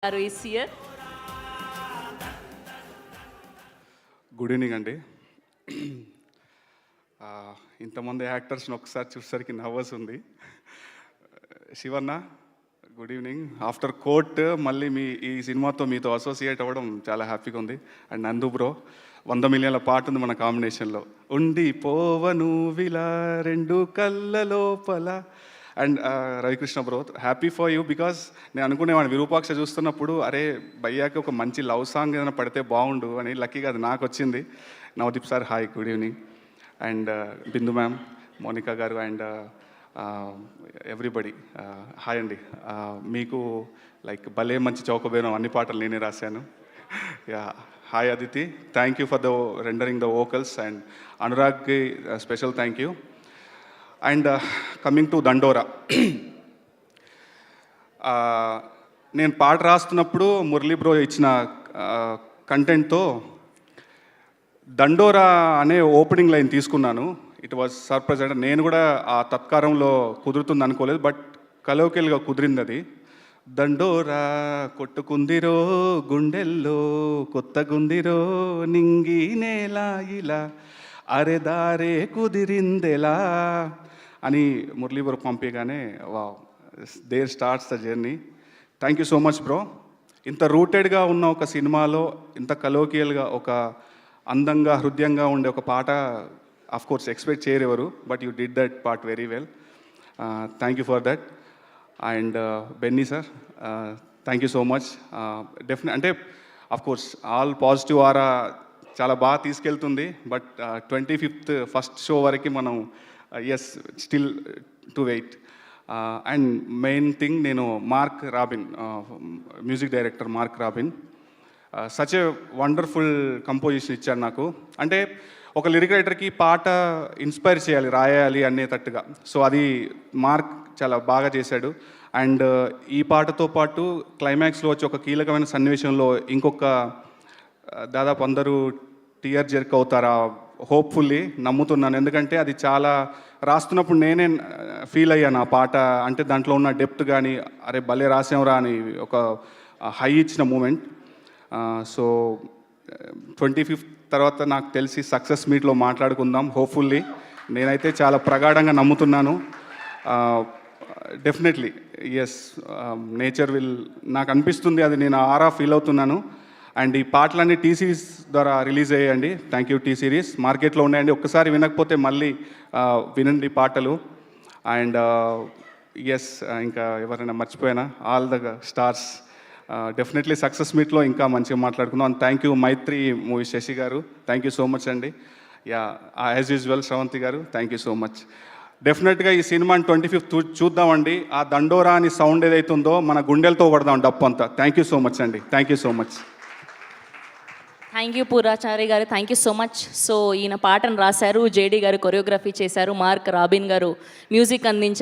is here. Good evening అండి. ఇంతమంది యాక్టర్స్ని ఒకసారి చూసేసరికి నర్వస్ ఉంది. Shivanna, good evening. After court మళ్ళీ ఈ సినిమాతో మీతో అసోసియేట్ అవ్వడం చాలా హ్యాపీగా ఉంది. అండ్ నందు బ్రో, 100 మిలియన్ల పాట ఉంది మన కాంబినేషన్లో. ఉండి పోవను విలా రెండు కళ్ళ లోపల. And Ravikrishna bro, happy for you. Because నేను అనుకునేవాడిని విరూపాక్ష చూస్తున్నప్పుడు, అరే భయ్యాకి ఒక మంచి లవ్ సాంగ్ ఏదైనా పడితే బాగుండు అని. లక్కీగా అది నాకు వచ్చింది. Navdeep sir, hi, good evening. And Bindu ma'am, Monica garu, and everybody hi అండి. మీకు లైక్ భలే మంచి చౌకబేనం అన్ని పాటలు నేనే రాశాను. Yeah, hi Aditi, thank you for the rendering the vocals. And అనురాగ్కి special thank you. And coming to Dandora, నేను పాట రాస్తున్నప్పుడు మురళీ బ్రో ఇచ్చిన కంటెంట్తో దండోరా అనే ఓపెనింగ్ లైన్ తీసుకున్నాను. It was surprise. అంటే నేను కూడా ఆ తత్కారంలో కుదురుతుంది అనుకోలేదు, బట్ కలోకెల్గా కుదిరింది అది. దండోరా కొట్టుకుందిరో గుండెల్లో కొత్త గుందిరో నింగి నేల ఇలా అరే దారే కుదిరిందెలా అని మురళీ బ్రో పంపించగానే వా, there starts the journey. Thank you so much bro. ఇంత రూటెడ్గా ఉన్న ఒక సినిమాలో ఇంత కలోకియల్గా ఒక అందంగా హృదయంగా ఉండే ఒక పాట ఆఫ్ కోర్స్ ఎక్స్పెక్ట్ చేయరెవరు, but you did that part very well. Thank you for that. And Benny sir, thank you so much. అంటే of course all positive aura చాలా బాగా తీసుకెళ్తుంది, బట్ 25th ఫస్ట్ షో వరకు మనం has still to wait. And main thing, నేను Mark Robin, music director Mark Robin such a wonderful composition ఇచ్చాడు నాకు. అంటే ఒక లిరిక్ రైటర్కి పాట ఇన్స్పైర్ చేయాలి, రాయాలి అనేటట్టుగా. సో అది మార్క్ చాలా బాగా చేశాడు. అండ్ ఈ పాటతో పాటు క్లైమాక్స్లో వచ్చి ఒక కీలకమైన సన్నివేశంలో ఇంకొక దాదాపు అందరూ టీఆర్ జెర్క్ అవుతారా, హోప్ఫుల్లీ నమ్ముతున్నాను. ఎందుకంటే అది చాలా రాస్తున్నప్పుడు నేనే ఫీల్ అయ్యాను ఆ పాట. అంటే దాంట్లో ఉన్న డెప్త్ కానీ, అరే భలే రాసాంరా అని ఒక హై ఇచ్చిన మూమెంట్. సో 25th తర్వాత నాకు తెలిసి సక్సెస్ మీట్లో మాట్లాడుకుందాం హోప్ఫుల్లీ. నేనైతే చాలా ప్రగాఢంగా నమ్ముతున్నాను. డెఫినెట్లీ ఎస్, నేచర్ విల్, నాకు అనిపిస్తుంది అది, నేను ఆరా ఫీల్ అవుతున్నాను. అండ్ ఈ పాటలన్నీ టీ సిరీస్ ద్వారా రిలీజ్ అయ్యాయండి. Thank you T Series. మార్కెట్లో ఉన్నాయండి, ఒక్కసారి వినకపోతే మళ్ళీ వినండి పాటలు. అండ్ ఎస్, ఇంకా ఎవరైనా మర్చిపోయినా, all the stars definitely success మీట్లో ఇంకా మంచిగా మాట్లాడుకుందాం. And thank you Mythri movie Sasi garu, thank you so much అండి. Yeah, as usual Sravanthi garu, thank you so much. డెఫినెట్గా ఈ సినిమాని 25th చూద్దామండి. ఆ దండోరా అని సౌండ్ ఏదైతుందో మన గుండెలతో కొడదాం డప్పు అంతా. థ్యాంక్ యూ సో మచ్ అండి, thank you so much. Thank you Purachari గారు, thank you so much. So ఈయన పాటను రాశారు, జేడీ గారు కొరియోగ్రఫీ చేశారు, మార్క్ రాబిన్ గారు మ్యూజిక్ అందించారు.